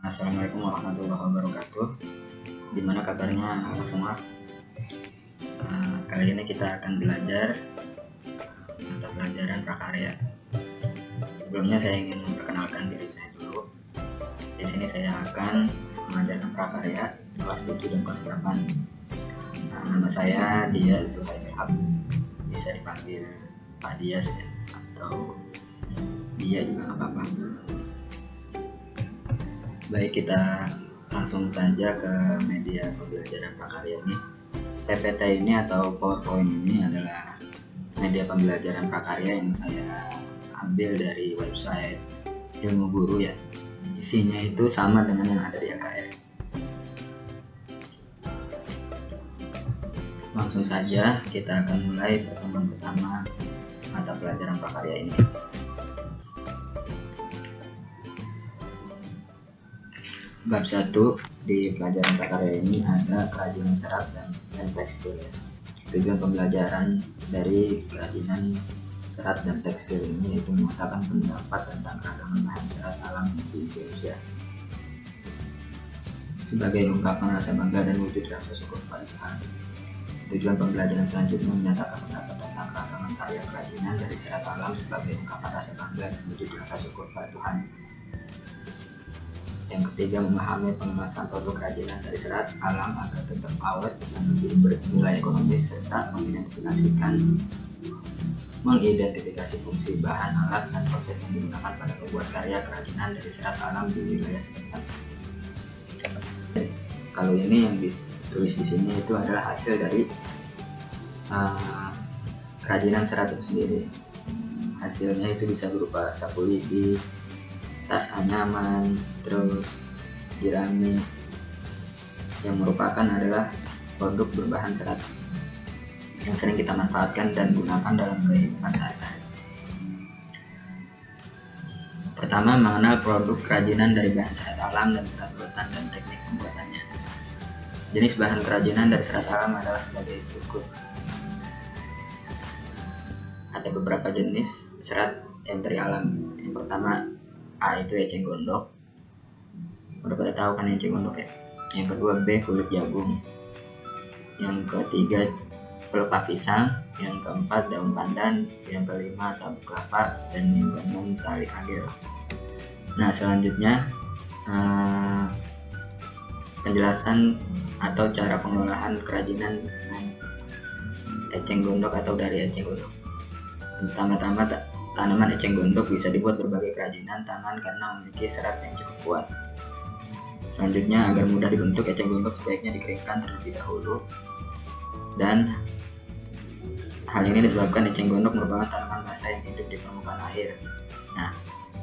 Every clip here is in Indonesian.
Assalamualaikum warahmatullahi wabarakatuh. Gimana kabarnya anak semua? Kali ini kita akan belajar mata pelajaran prakarya. Sebelumnya saya ingin memperkenalkan diri saya dulu. Di sini saya akan mengajarkan prakarya kelas 7 dan kelas 8. Nama saya Dias Zulhairhab, bisa dipanggil Pak Dias ya, atau dia juga nggak apa-apa. Baik, kita langsung saja ke media pembelajaran prakarya ini. PPT ini atau PowerPoint ini adalah media pembelajaran prakarya yang saya ambil dari website Ilmu Guru ya. Isinya itu sama dengan yang ada di LKS. Langsung saja kita akan mulai pertemuan pertama mata pelajaran prakarya ini. Bab 1 di pelajaran prakarya ini ada kerajinan serat dan tekstil ya. Tujuan pembelajaran dari kerajinan serat dan tekstil ini yaitu mengatakan pendapat tentang keragaman bahan serat alam di Indonesia sebagai ungkapan rasa bangga dan wujud rasa syukur pada Tuhan. Tujuan pembelajaran selanjutnya menyatakan pendapat tentang keragaman karya kerajinan dari serat alam sebagai ungkapan rasa bangga dan wujud rasa syukur pada Tuhan. Yang ketiga, memahami pengemasan produk kerajinan dari serat alam agar tetap awet dan lebih bernilai ekonomis serta mengidentifikasi fungsi bahan, alat, dan proses yang digunakan pada membuat karya kerajinan dari serat alam di wilayah sekitar. Kalau ini yang ditulis di sini itu adalah hasil dari kerajinan serat itu sendiri. Hasilnya itu bisa berupa sapu lidi, tas anyaman, terus jerami yang merupakan adalah produk berbahan serat yang sering kita manfaatkan dan gunakan dalam kehidupan sehari-hari. Pertama, mengenal produk kerajinan dari bahan serat alam dan serat buatan dan teknik pembuatannya. Jenis bahan kerajinan dari serat alam adalah sebagai berikut. Ada beberapa jenis serat yang dari alam. Yang pertama, A itu eceng gondok. Udah pada tahu kan eceng gondok ya. Yang kedua, B kulit jagung. Yang ketiga, pelepah pisang. Yang keempat, daun pandan. Yang kelima, sabuk kelapa. Dan yang keenam, tali agel. Nah, selanjutnya penjelasan atau cara pengolahan kerajinan dengan eceng gondok atau dari eceng gondok. Pertama-tama, tanaman eceng gondok bisa dibuat berbagai kerajinan tangan karena memiliki serat yang cukup kuat. Selanjutnya, agar mudah dibentuk, eceng gondok sebaiknya dikeringkan terlebih dahulu. Dan hal ini disebabkan eceng gondok merupakan tanaman basah yang hidup di permukaan air. Nah,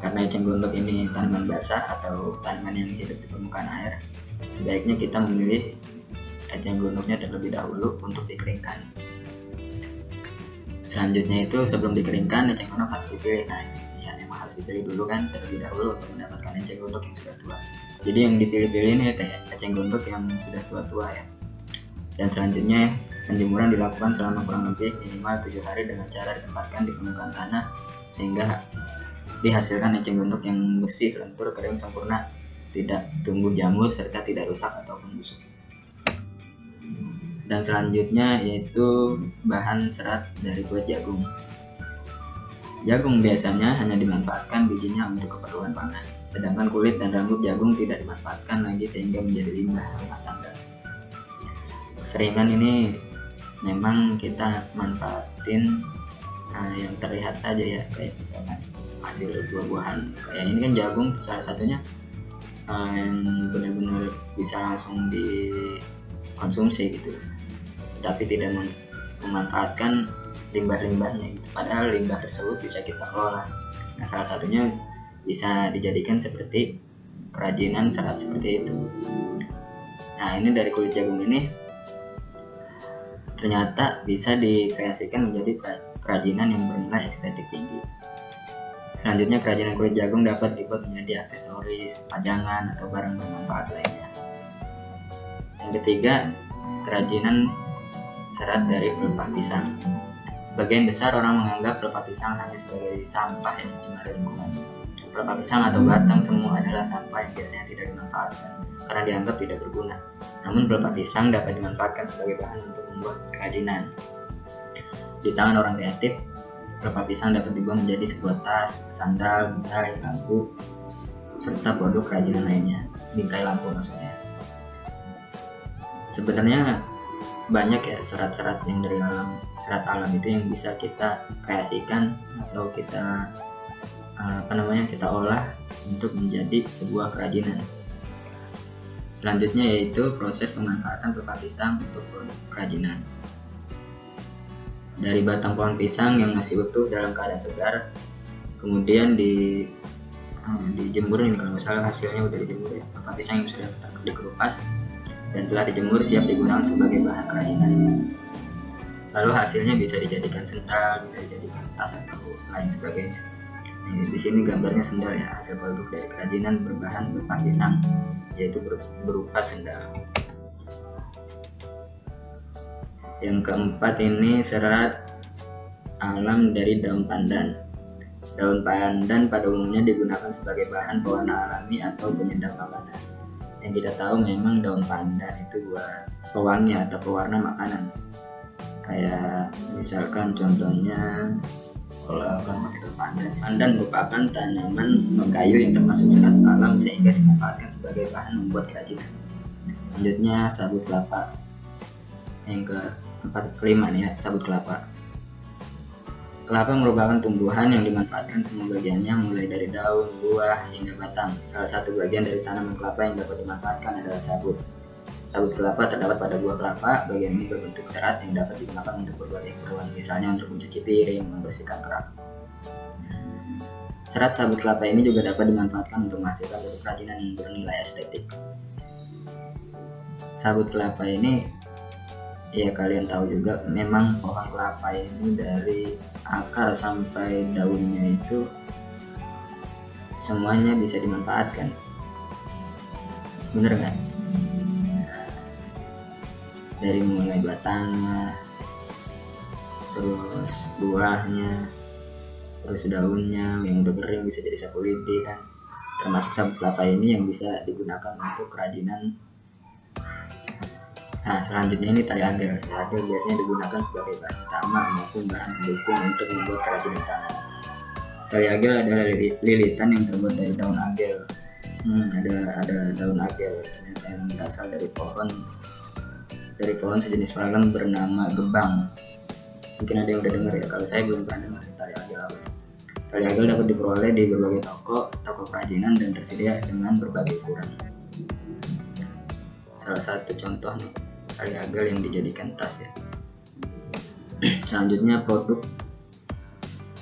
karena eceng gondok ini tanaman basah atau tanaman yang hidup di permukaan air, sebaiknya kita memilih eceng gondoknya terlebih dahulu untuk dikeringkan. Selanjutnya itu sebelum dikeringkan, eceng gondok harus dipilih. Nah, ya emang harus dipilih dulu kan terlebih dahulu untuk mendapatkan eceng gondok yang sudah tua. Jadi yang dipilih-pilih ini eceng gondok yang sudah tua-tua ya. Dan selanjutnya penjemuran dilakukan selama kurang lebih minimal 7 hari dengan cara ditempatkan di permukaan tanah sehingga dihasilkan eceng gondok yang bersih, lentur, kering, sempurna, tidak tumbuh jamur serta tidak rusak ataupun busuk. Dan selanjutnya yaitu bahan serat dari kulit jagung. Jagung biasanya hanya dimanfaatkan bijinya untuk keperluan pangan, sedangkan kulit dan rambut jagung tidak dimanfaatkan lagi sehingga menjadi limbah rumah tangga. Keseringan ini memang kita manfaatin yang terlihat saja ya, kayak misalkan hasil buah-buahan. Kayak ini kan jagung salah satunya yang benar-benar bisa langsung dikonsumsi gitu, tapi tidak memanfaatkan limbah-limbahnya gitu. Padahal limbah tersebut bisa kita kelola. Nah, salah satunya bisa dijadikan seperti kerajinan serat seperti itu. Nah, ini dari kulit jagung ini ternyata bisa dikreasikan menjadi kerajinan yang bernilai estetik tinggi. Selanjutnya, kerajinan kulit jagung dapat dibuat menjadi aksesoris, pajangan, atau barang bermanfaat lainnya. Yang ketiga, kerajinan serat dari pelepah pisang. Sebagian besar orang menganggap pelepah pisang hanya sebagai sampah yang mencemari lingkungan. Pelepah pisang atau batang semua adalah sampah yang biasanya tidak dimanfaatkan karena dianggap tidak berguna. Namun pelepah pisang dapat dimanfaatkan sebagai bahan untuk membuat kerajinan. Di tangan orang kreatif, pelepah pisang dapat dibuat menjadi sebuah tas, sandal, bingkai, lampu, serta produk kerajinan lainnya. Bingkai lampu maksudnya. Sebenarnya banyak ya serat-serat yang dari alam, serat alam itu yang bisa kita kreasikan atau kita kita olah untuk menjadi sebuah kerajinan. Selanjutnya yaitu proses pemanfaatan pelepah pisang untuk produk kerajinan. Dari batang pohon pisang yang masih utuh dalam keadaan segar, kemudian dijemur, ini kalau nggak salah hasilnya udah dijemur ya, pelepah pisang yang sudah dikelupas dan telah dijemur siap digunakan sebagai bahan kerajinan. Lalu hasilnya bisa dijadikan sendal, bisa dijadikan tas atau lain sebagainya. Di sini gambarnya sendal ya, hasil produk dari kerajinan berbahan pelepah pisang, yaitu berupa sendal. Yang keempat ini serat alam dari daun pandan. Daun pandan pada umumnya digunakan sebagai bahan pewarna alami atau penyedap makanan. Yang kita tahu memang daun pandan itu buat pewangi atau pewarna makanan. Kayak misalkan contohnya kalau akan pakai daun pandan. Pandan merupakan tanaman non-kayu yang termasuk serat alam sehingga dimanfaatkan sebagai bahan membuat kerajinan. Selanjutnya sabut kelapa. Yang kelima nih ya, sabut kelapa. Kelapa merupakan tumbuhan yang dimanfaatkan semua bagiannya, mulai dari daun, buah, hingga batang. Salah satu bagian dari tanaman kelapa yang dapat dimanfaatkan adalah sabut. Sabut kelapa terdapat pada buah kelapa. Bagian ini berbentuk serat yang dapat digunakan untuk berbagai keperluan, misalnya untuk mencuci piring, membersihkan kerak. Serat sabut kelapa ini juga dapat dimanfaatkan untuk menghasilkan produk kerajinan yang bernilai estetik. Sabut kelapa ini, ya kalian tahu juga, memang pohon kelapa ini dari akar sampai daunnya itu semuanya bisa dimanfaatkan. Bener nggak? Dari mulai batangnya, terus buahnya, terus daunnya yang udah kering bisa jadi sapu lidi kan. Termasuk sabut kelapa ini yang bisa digunakan untuk kerajinan. Nah, selanjutnya ini tali agar. Tali agar biasanya digunakan sebagai bahan utama maupun bahan pendukung untuk membuat kerajinan tangan. Tali agar adalah lilitan yang terbuat dari daun agel. Ada daun agel ternyata yang berasal dari pohon sejenis palem bernama gebang. Mungkin ada yang udah dengar ya, kalau saya belum pernah dengar tali agel apa. Tali agel dapat diperoleh di berbagai toko kerajinan dan tersedia dengan berbagai ukuran. Salah satu contoh nih, tali agel yang dijadikan tas ya. Selanjutnya produk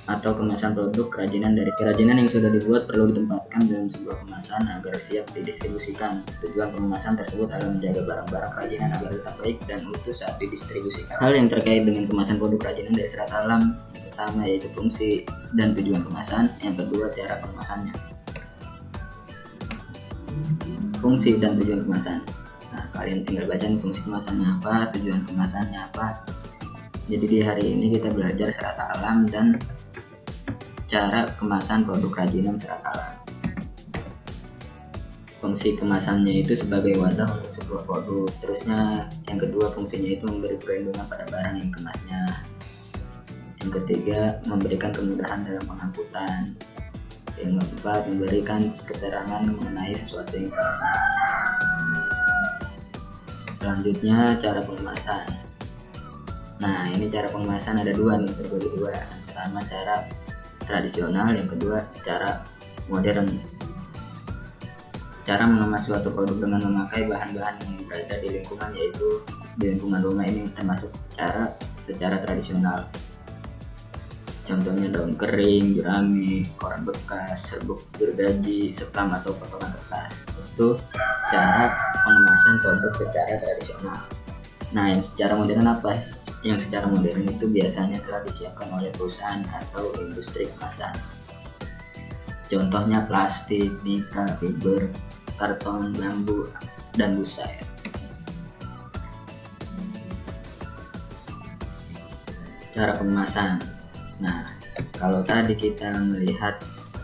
atau kemasan produk kerajinan. Dari kerajinan yang sudah dibuat perlu ditempatkan dalam sebuah kemasan agar siap didistribusikan. Tujuan pengemasan tersebut adalah menjaga barang-barang kerajinan agar tetap baik dan utuh saat didistribusikan. Hal yang terkait dengan kemasan produk kerajinan dari serat alam, yang pertama yaitu fungsi dan tujuan kemasan, yang kedua cara pengemasannya. Fungsi dan tujuan kemasan. Nah, kalian tinggal baca fungsi kemasannya apa, tujuan kemasannya apa. Jadi di hari ini kita belajar serat alam dan cara kemasan produk kerajinan serat alam. Fungsi kemasannya itu sebagai wadah untuk sebuah produk. Terusnya yang kedua, fungsinya itu memberi perlindungan pada barang yang dikemasnya. Yang ketiga, memberikan kemudahan dalam pengangkutan. Yang keempat, memberikan keterangan mengenai sesuatu yang dikemasnya. Selanjutnya cara pengemasan. Nah, ini cara pengemasan ada dua nih, terbagi dua. Yang pertama cara tradisional, yang kedua cara modern. Cara mengemas suatu produk dengan memakai bahan-bahan yang berada di lingkungan, yaitu di lingkungan rumah, ini termasuk secara tradisional. Contohnya daun kering, jerami, koran bekas, serbuk gergaji, sekam atau potongan kertas. Itu cara pengemasan produk secara tradisional. Nah, yang secara modern apa? Yang secara modern itu biasanya telah disiapkan oleh perusahaan atau industri kemasan. Contohnya plastik, nika, fiber, karton, bambu, dan busa ya. Cara pengemasan. Nah, kalau tadi kita melihat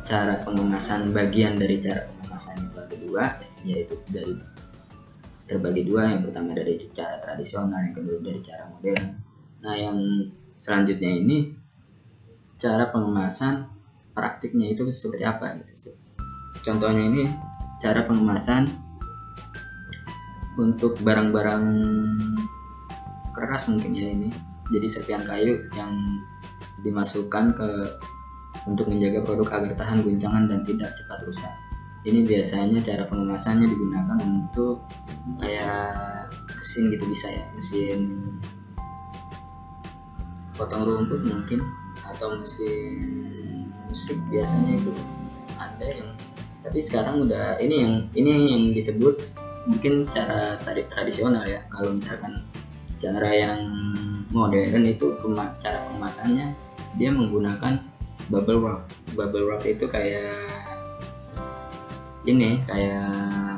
cara pengemasan, bagian dari cara pengemasan itu ada dua, yaitu terbagi dua. Yang pertama dari cara tradisional, yang kedua dari cara modern. Nah, yang selanjutnya ini cara pengemasan praktiknya itu seperti apa gitu. Contohnya ini cara pengemasan untuk barang-barang keras mungkin ya ini. Jadi serpihan kayu yang dimasukkan untuk menjaga produk agar tahan guncangan dan tidak cepat rusak. Ini biasanya cara pengemasannya digunakan untuk kayak mesin gitu, bisa ya, mesin potong rumput mungkin, atau mesin musik biasanya itu ada yang, tapi sekarang udah ini yang disebut mungkin cara tradisional ya. Kalau misalkan cara yang modern itu cara pengemasannya dia menggunakan bubble wrap. Bubble wrap itu kayak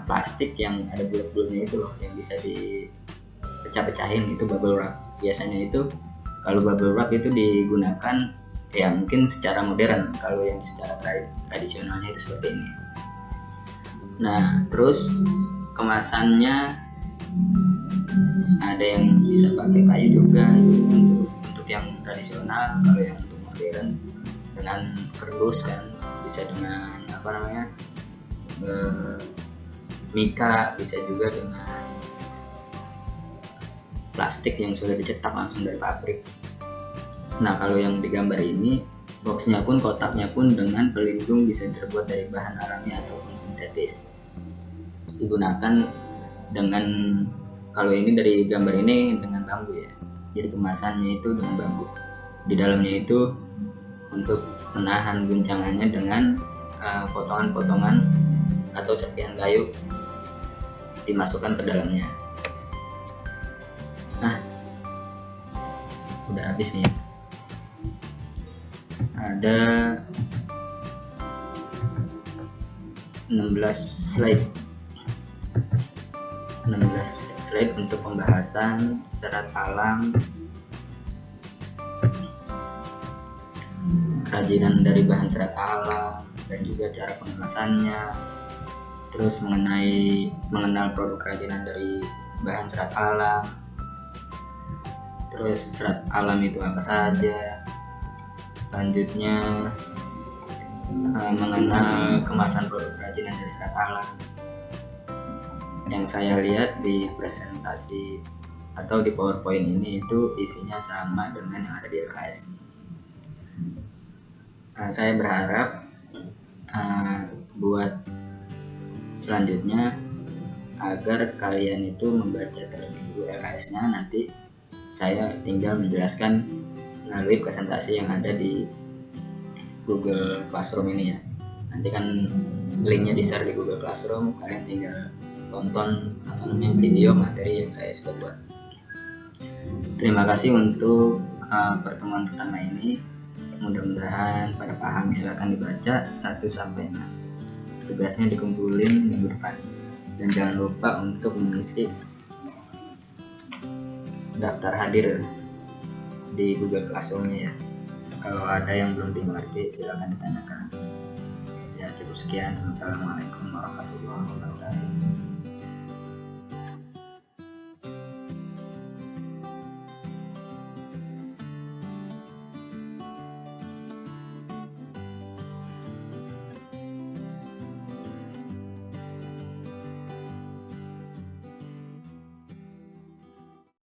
plastik yang ada bulat-bulatnya itu loh, yang bisa dipecah-pecahin, itu bubble wrap. Biasanya itu kalau bubble wrap itu digunakan ya mungkin secara modern, kalau yang secara tradisionalnya itu seperti ini. Nah, terus kemasannya ada yang bisa pakai kayu juga untuk yang tradisional. Kalau yang untuk modern dengan kerdus kan, bisa dengan mika, bisa juga dengan plastik yang sudah dicetak langsung dari pabrik. Nah, kalau yang digambar ini, boxnya pun, kotaknya pun dengan pelindung bisa terbuat dari bahan alami ataupun sintetis. Digunakan dengan, kalau ini dari gambar ini dengan bambu ya. Jadi kemasannya itu dengan bambu. Di dalamnya itu untuk menahan guncangannya dengan potongan-potongan atau serpihan kayu dimasukkan ke dalamnya. Nah, udah habis nih. Ada 16 slide untuk pembahasan serat alam, kerajinan dari bahan serat alam, dan juga cara pengemasannya. Terus mengenal produk kerajinan dari bahan serat alam. Terus serat alam itu apa saja. Selanjutnya mengenal kemasan produk kerajinan dari serat alam. Yang saya lihat di presentasi atau di PowerPoint ini itu isinya sama dengan yang ada di LKS. Saya berharap buat selanjutnya agar kalian itu membaca terlebih dahulu LKS-nya. Nanti saya tinggal menjelaskan melalui presentasi yang ada di Google Classroom ini ya. Nanti kan linknya di-share di Google Classroom, kalian tinggal tonton video materi yang saya sudah buat. Terima kasih untuk pertemuan pertama ini. Mudah-mudahan pada paham. Silakan dibaca 1-6. Tugasnya dikumpulin minggu depan. Dan jangan lupa untuk mengisi daftar hadir di Google Classroom-nya ya. Kalau ada yang belum dimengerti silakan ditanyakan. Ya, cukup sekian. Assalamualaikum warahmatullahi wabarakatuh.